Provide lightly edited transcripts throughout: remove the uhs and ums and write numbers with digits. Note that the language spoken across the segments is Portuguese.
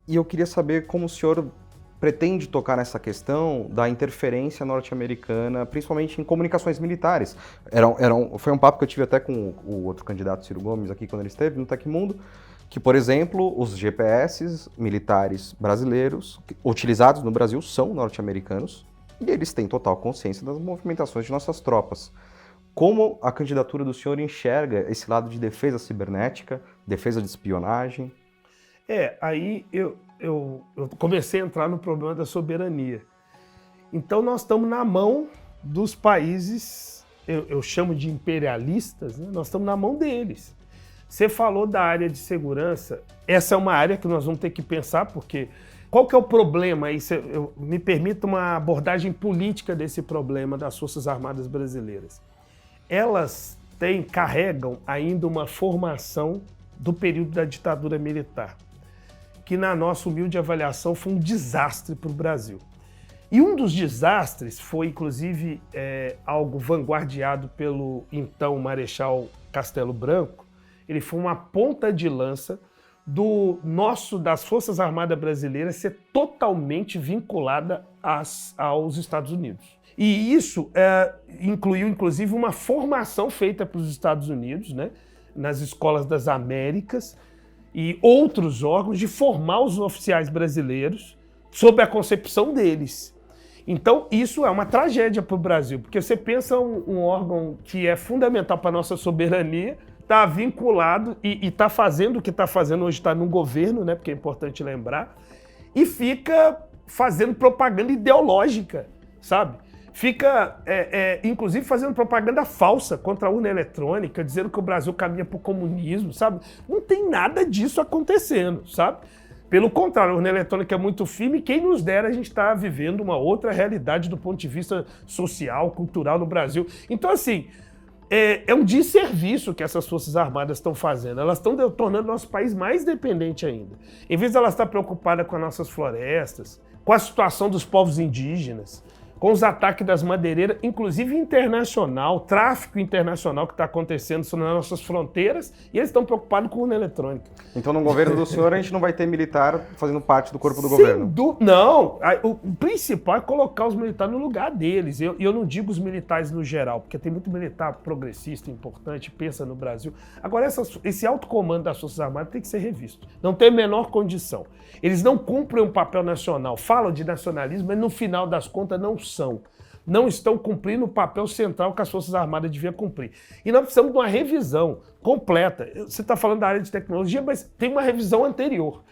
E eu queria saber como o senhor pretende tocar nessa questão da interferência norte-americana, principalmente em comunicações militares. Foi um papo que eu tive até com o outro candidato, Ciro Gomes, aqui quando ele esteve no Tecmundo, que, por exemplo, os GPS militares brasileiros utilizados no Brasil são norte-americanos e eles têm total consciência das movimentações de nossas tropas. Como a candidatura do senhor enxerga esse lado de defesa cibernética, defesa de espionagem? Aí eu comecei a entrar no problema da soberania. Então nós estamos na mão dos países, eu chamo de imperialistas, né? Nós estamos na mão deles. Você falou da área de segurança, essa é uma área que nós vamos ter que pensar, porque qual que é o problema? Me permita uma abordagem política desse problema das Forças Armadas brasileiras. Elas carregam ainda uma formação do período da ditadura militar, que na nossa humilde avaliação foi um desastre para o Brasil. E um dos desastres foi, inclusive, algo vanguardiado pelo então Marechal Castelo Branco. Ele foi uma ponta de lança das Forças Armadas Brasileiras ser totalmente vinculada aos Estados Unidos. E isso incluiu, inclusive, uma formação feita para os Estados Unidos, né, nas escolas das Américas e outros órgãos, de formar os oficiais brasileiros sob a concepção deles. Então, isso é uma tragédia para o Brasil, porque você pensa um órgão que é fundamental para a nossa soberania, está vinculado e está fazendo o que está fazendo hoje, está no governo, né, porque é importante lembrar, e fica fazendo propaganda ideológica, sabe? Fica, inclusive, fazendo propaganda falsa contra a urna eletrônica, dizendo que o Brasil caminha para o comunismo, sabe? Não tem nada disso acontecendo, sabe? Pelo contrário, a urna eletrônica é muito firme e quem nos dera a gente está vivendo uma outra realidade do ponto de vista social, cultural no Brasil. Então, assim, é um desserviço que essas Forças Armadas estão fazendo. Elas estão tornando nosso país mais dependente ainda. Em vez de elas estar preocupadas com as nossas florestas, com a situação dos povos indígenas, com os ataques das madeireiras, inclusive internacional, tráfico internacional que está acontecendo nas nossas fronteiras, e eles estão preocupados com urna eletrônica. Então, no governo do senhor, a gente não vai ter militar fazendo parte do corpo do governo? Não, o principal é colocar os militares no lugar deles. Eu não digo os militares no geral, porque tem muito militar progressista, importante, pensa no Brasil. Agora, esse alto comando das Forças Armadas tem que ser revisto. Não tem a menor condição. Eles não cumprem um papel nacional, falam de nacionalismo, mas no final das contas não estão cumprindo o papel central que as Forças Armadas deviam cumprir. E nós precisamos de uma revisão completa. Você está falando da área de tecnologia, mas tem uma revisão anterior,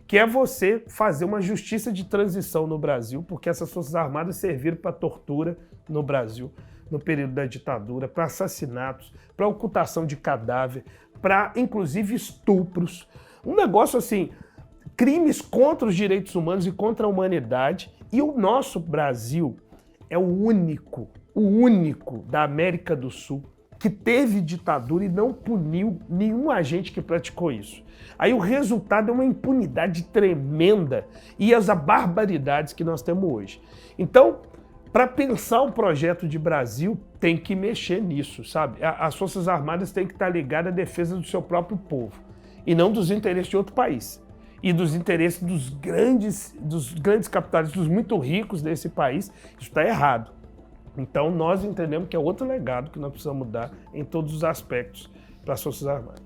que é você fazer uma justiça de transição no Brasil, porque essas Forças Armadas serviram para tortura no Brasil, no período da ditadura, para assassinatos, para ocultação de cadáver, para, inclusive, estupros. Um negócio assim, crimes contra os direitos humanos e contra a humanidade. E o nosso Brasil é o único da América do Sul que teve ditadura e não puniu nenhum agente que praticou isso. Aí o resultado é uma impunidade tremenda e as barbaridades que nós temos hoje. Então, para pensar um projeto de Brasil, tem que mexer nisso, sabe? As Forças Armadas têm que estar ligadas à defesa do seu próprio povo e não dos interesses de outro país. E dos interesses dos grandes capitais, dos muito ricos desse país, isso está errado. Então nós entendemos que é outro legado que nós precisamos dar em todos os aspectos para as Forças Armadas.